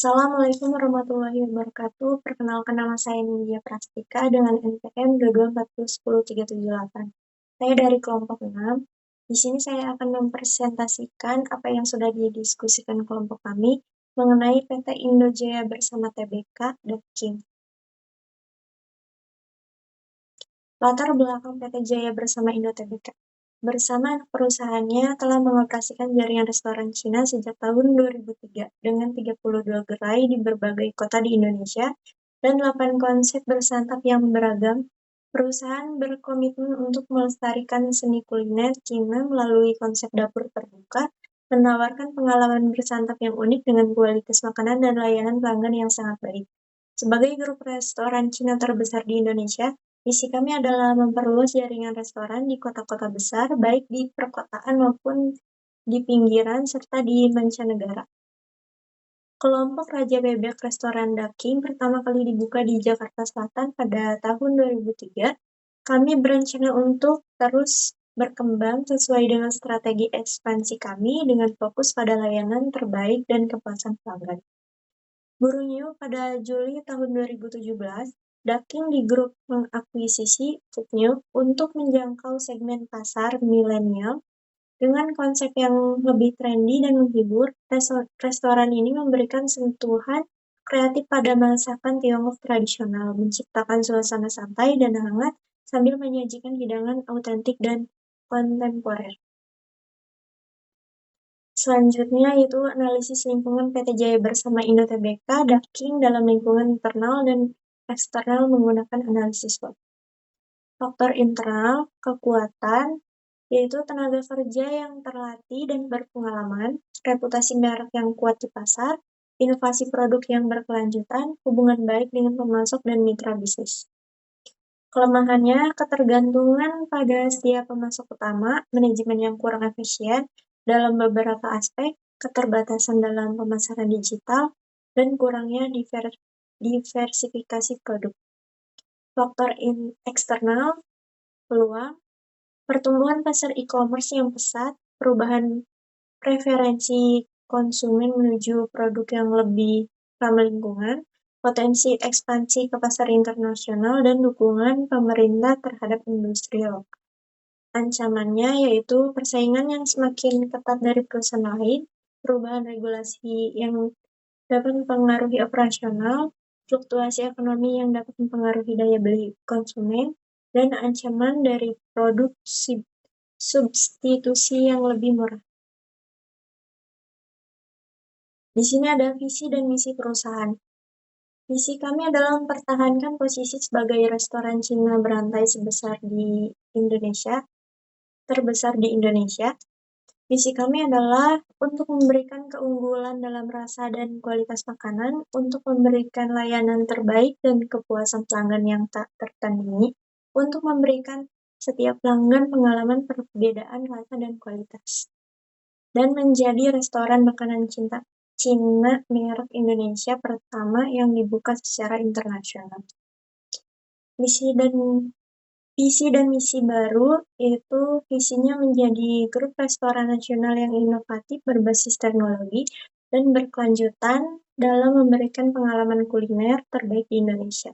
Assalamualaikum warahmatullahi wabarakatuh. Perkenalkan nama saya Nindya Prastika dengan NPM 22401038. Saya dari kelompok 6. Di sini saya akan mempresentasikan apa yang sudah didiskusikan kelompok kami mengenai PT Indojaya bersama Tbk dan Kim. Latar belakang PT Jaya bersama Indo Tbk. Bersama anak perusahaannya telah mengoperasikan jaringan restoran Cina sejak tahun 2003 dengan 32 gerai di berbagai kota di Indonesia dan 8 konsep bersantap yang beragam. Perusahaan berkomitmen untuk melestarikan seni kuliner Cina melalui konsep dapur terbuka, menawarkan pengalaman bersantap yang unik dengan kualitas makanan dan layanan pelanggan yang sangat baik. Sebagai grup restoran Cina terbesar di Indonesia, misi kami adalah memperluas jaringan restoran di kota-kota besar, baik di perkotaan maupun di pinggiran, serta di mancanegara. Kelompok Raja Bebek Restoran Daking pertama kali dibuka di Jakarta Selatan pada tahun 2003. Kami berencana untuk terus berkembang sesuai dengan strategi ekspansi kami dengan fokus pada layanan terbaik dan kepuasan pelanggan. Burungnya pada Juli tahun 2017, Daking di grup mengakuisisi Foodnew untuk menjangkau segmen pasar milenial. Dengan konsep yang lebih trendy dan menghibur, restoran ini memberikan sentuhan kreatif pada masakan Tiongkok tradisional, menciptakan suasana santai dan hangat sambil menyajikan hidangan autentik dan kontemporer. Selanjutnya yaitu analisis lingkungan PT Jaya bersama Indo Tbk Daking dalam lingkungan internal dan eksternal menggunakan analisis SWOT. Faktor internal, kekuatan, yaitu tenaga kerja yang terlatih dan berpengalaman, reputasi merek yang kuat di pasar, inovasi produk yang berkelanjutan, hubungan baik dengan pemasok dan mitra bisnis. Kelemahannya, ketergantungan pada setiap pemasok utama, manajemen yang kurang efisien dalam beberapa aspek, keterbatasan dalam pemasaran digital, dan kurangnya diversifikasi produk. Faktor eksternal, peluang, pertumbuhan pasar e-commerce yang pesat, perubahan preferensi konsumen menuju produk yang lebih ramah lingkungan, potensi ekspansi ke pasar internasional, dan dukungan pemerintah terhadap industri lokal. Ancamannya yaitu persaingan yang semakin ketat dari perusahaan lain, perubahan regulasi yang dapat mempengaruhi operasional, fluktuasi ekonomi yang dapat mempengaruhi daya beli konsumen, dan ancaman dari produk substitusi yang lebih murah. Di sini ada visi dan misi perusahaan. Misi kami adalah mempertahankan posisi sebagai restoran Cina berantai terbesar di Indonesia. Misi kami adalah untuk memberikan keunggulan dalam rasa dan kualitas makanan, untuk memberikan layanan terbaik dan kepuasan pelanggan yang tak tertandingi, untuk memberikan setiap pelanggan pengalaman perbedaan rasa dan kualitas, dan menjadi restoran makanan Cina merek Indonesia pertama yang dibuka secara internasional. Visi dan misi baru, yaitu visinya menjadi grup restoran nasional yang inovatif berbasis teknologi dan berkelanjutan dalam memberikan pengalaman kuliner terbaik di Indonesia.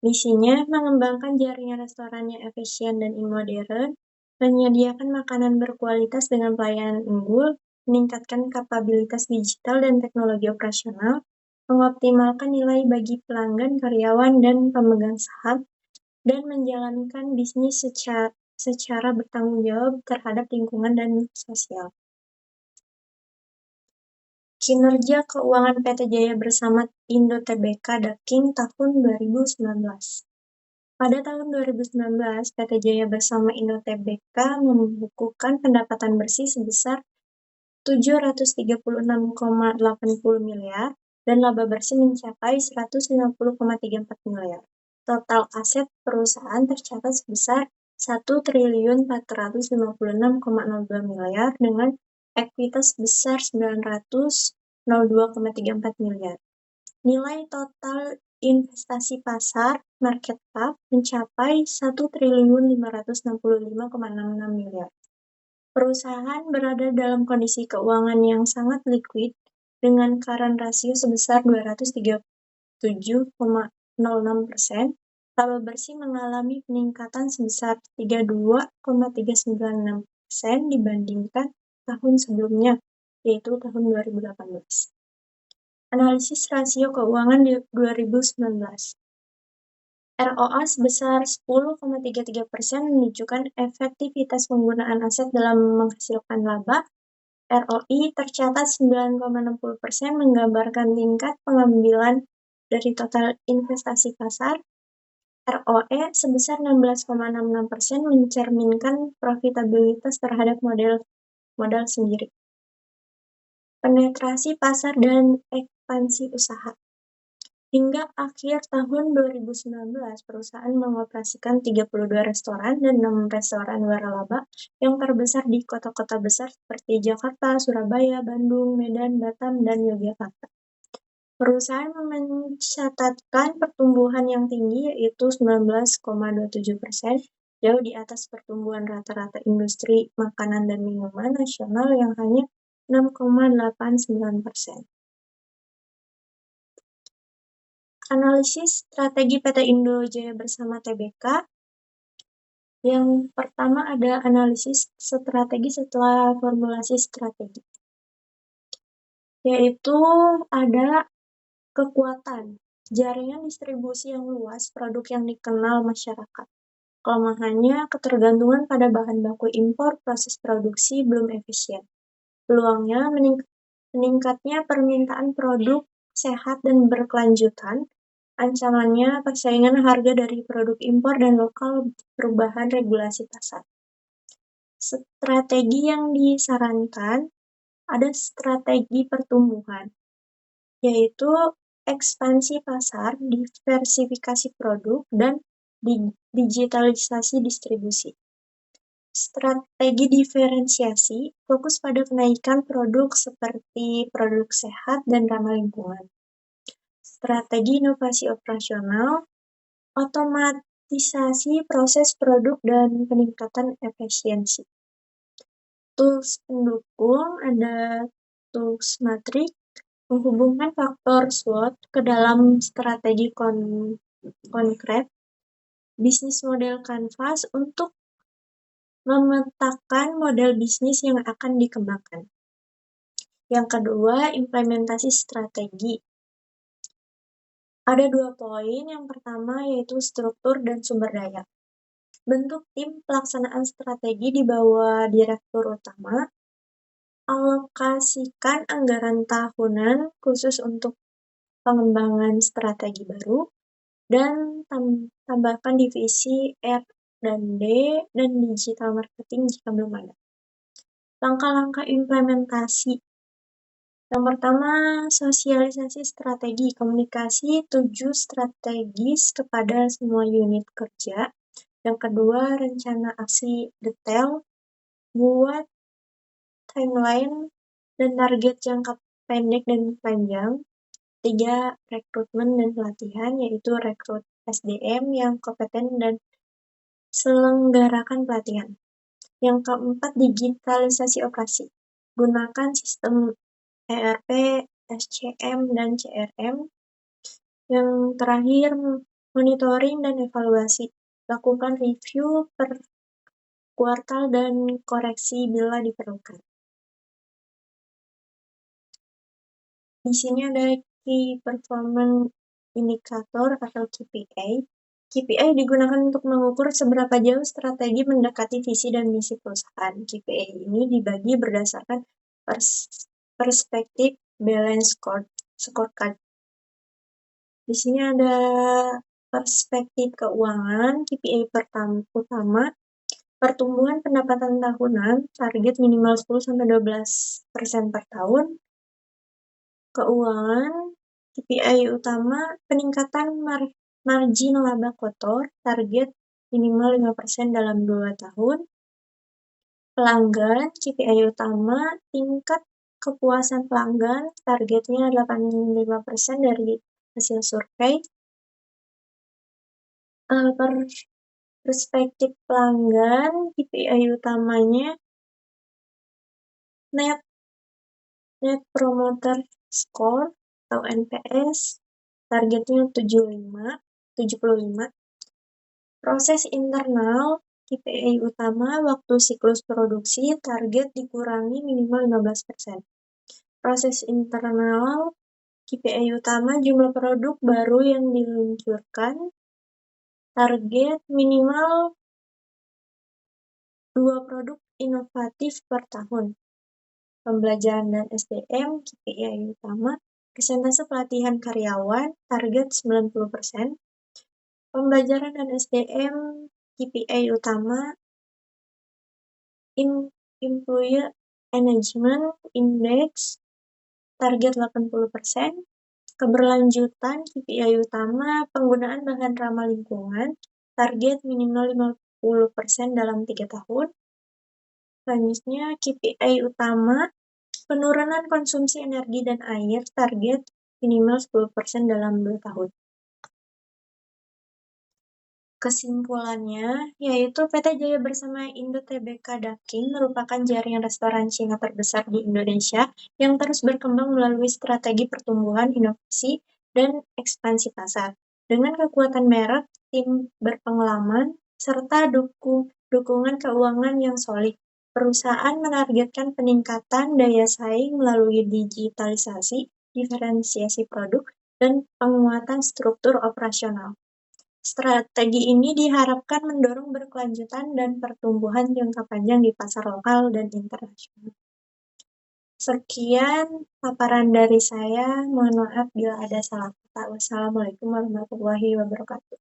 Misinya mengembangkan jaringan restoran yang efisien dan modern, menyediakan makanan berkualitas dengan pelayanan unggul, meningkatkan kapabilitas digital dan teknologi operasional, mengoptimalkan nilai bagi pelanggan, karyawan, dan pemegang saham, dan menjalankan bisnis secara bertanggung jawab terhadap lingkungan dan sosial. Kinerja keuangan PT Jaya bersama Indo Tbk Daking tahun 2019. Pada tahun 2019, PT Jaya bersama Indo Tbk membukukan pendapatan bersih sebesar 736,80 miliar dan laba bersih mencapai 150,34 miliar. Total aset perusahaan tercatat sebesar 1.456,02 miliar dengan ekuitas sebesar 902,34 miliar. Nilai total investasi pasar market cap mencapai 1.565,66 miliar. Perusahaan berada dalam kondisi keuangan yang sangat liquid dengan current ratio sebesar 237,06%, laba bersih mengalami peningkatan sebesar 32,396% dibandingkan tahun sebelumnya, yaitu tahun 2018. Analisis rasio keuangan di 2019. ROA sebesar 10,33% menunjukkan efektivitas penggunaan aset dalam menghasilkan laba. ROI tercatat 9,60% menggambarkan tingkat pengambilan dari total investasi pasar. ROE sebesar 16,66% mencerminkan profitabilitas terhadap modal sendiri. Penetrasi pasar dan ekspansi usaha. Hingga akhir tahun 2019, perusahaan mengoperasikan 32 restoran dan 6 restoran waralaba yang terbesar di kota-kota besar seperti Jakarta, Surabaya, Bandung, Medan, Batam, dan Yogyakarta. Perusahaan mencatatkan pertumbuhan yang tinggi yaitu 19,27%, jauh di atas pertumbuhan rata-rata industri makanan dan minuman nasional yang hanya 6,89%. Analisis strategi PT Indo Jaya bersama Tbk. Yang pertama ada analisis strategi setelah formulasi strategi, yaitu ada kekuatan, jaringan distribusi yang luas, produk yang dikenal masyarakat. Kelemahannya, ketergantungan pada bahan baku impor, proses produksi belum efisien. Peluangnya, meningkatnya permintaan produk sehat dan berkelanjutan. Ancamannya, persaingan harga dari produk impor dan lokal, perubahan regulasi pasar. Strategi yang disarankan, ada strategi pertumbuhan, yaitu ekspansi pasar, diversifikasi produk, dan digitalisasi distribusi. Strategi diferensiasi, fokus pada kenaikan produk seperti produk sehat dan ramah lingkungan. Strategi inovasi operasional, otomatisasi proses produk dan peningkatan efisiensi. Tools pendukung ada tools matrix, menghubungkan faktor SWOT ke dalam strategi konkret, bisnis model canvas untuk memetakan model bisnis yang akan dikembangkan. Yang kedua, implementasi strategi. Ada 2 poin, yang pertama yaitu struktur dan sumber daya. Bentuk tim pelaksanaan strategi di bawah direktur utama, alokasikan anggaran tahunan khusus untuk pengembangan strategi baru, dan tambahkan divisi R&D dan digital marketing jika belum ada. Langkah-langkah implementasi. Yang pertama, sosialisasi strategi, komunikasi 7 strategis kepada semua unit kerja. Yang kedua, rencana aksi detail, buat timeline dan target jangka pendek dan panjang. 3, rekrutmen dan pelatihan, yaitu rekrut SDM yang kompeten dan selenggarakan pelatihan. Yang keempat, digitalisasi operasi. Gunakan sistem ERP, SCM, dan CRM. Yang terakhir, monitoring dan evaluasi. Lakukan review per kuartal dan koreksi bila diperlukan. Di sini ada Key Performance Indicator atau KPI. KPI digunakan untuk mengukur seberapa jauh strategi mendekati visi dan misi perusahaan. KPI ini dibagi berdasarkan perspektif balance scorecard. Di sini ada perspektif keuangan. KPI utama, pertumbuhan pendapatan tahunan, target minimal 10-12% per tahun. Keuangan, KPI utama, peningkatan margin laba kotor, target minimal 5% dalam 2 tahun. Pelanggan, KPI utama, tingkat kepuasan pelanggan, targetnya 85% dari hasil survei. Perspektif pelanggan, KPI utamanya Net Promoter Score atau NPS targetnya 75. Proses internal KPI utama waktu siklus produksi target dikurangi minimal 15%. Proses internal KPI utama jumlah produk baru yang diluncurkan target minimal 2 produk inovatif per tahun. Pembelajaran dan SDM KPI utama persentase pelatihan karyawan target 90%. Pembelajaran dan SDM KPI utama Employee Engagement Index target 80%. Keberlanjutan KPI utama penggunaan bahan ramah lingkungan target minimal 50% dalam 3 tahun. Selanjutnya KPI utama penurunan konsumsi energi dan air target minimal 10% dalam 2 tahun. Kesimpulannya, yaitu PT Jaya bersama Indo Tbk Daking merupakan jaringan restoran Cina terbesar di Indonesia yang terus berkembang melalui strategi pertumbuhan, inovasi, dan ekspansi pasar. Dengan kekuatan merek, tim berpengalaman, serta dukungan keuangan yang solid, perusahaan menargetkan peningkatan daya saing melalui digitalisasi, diferensiasi produk, dan penguatan struktur operasional. Strategi ini diharapkan mendorong berkelanjutan dan pertumbuhan jangka panjang di pasar lokal dan internasional. Sekian paparan dari saya, mohon maaf bila ada salah kata. Wassalamualaikum warahmatullahi wabarakatuh.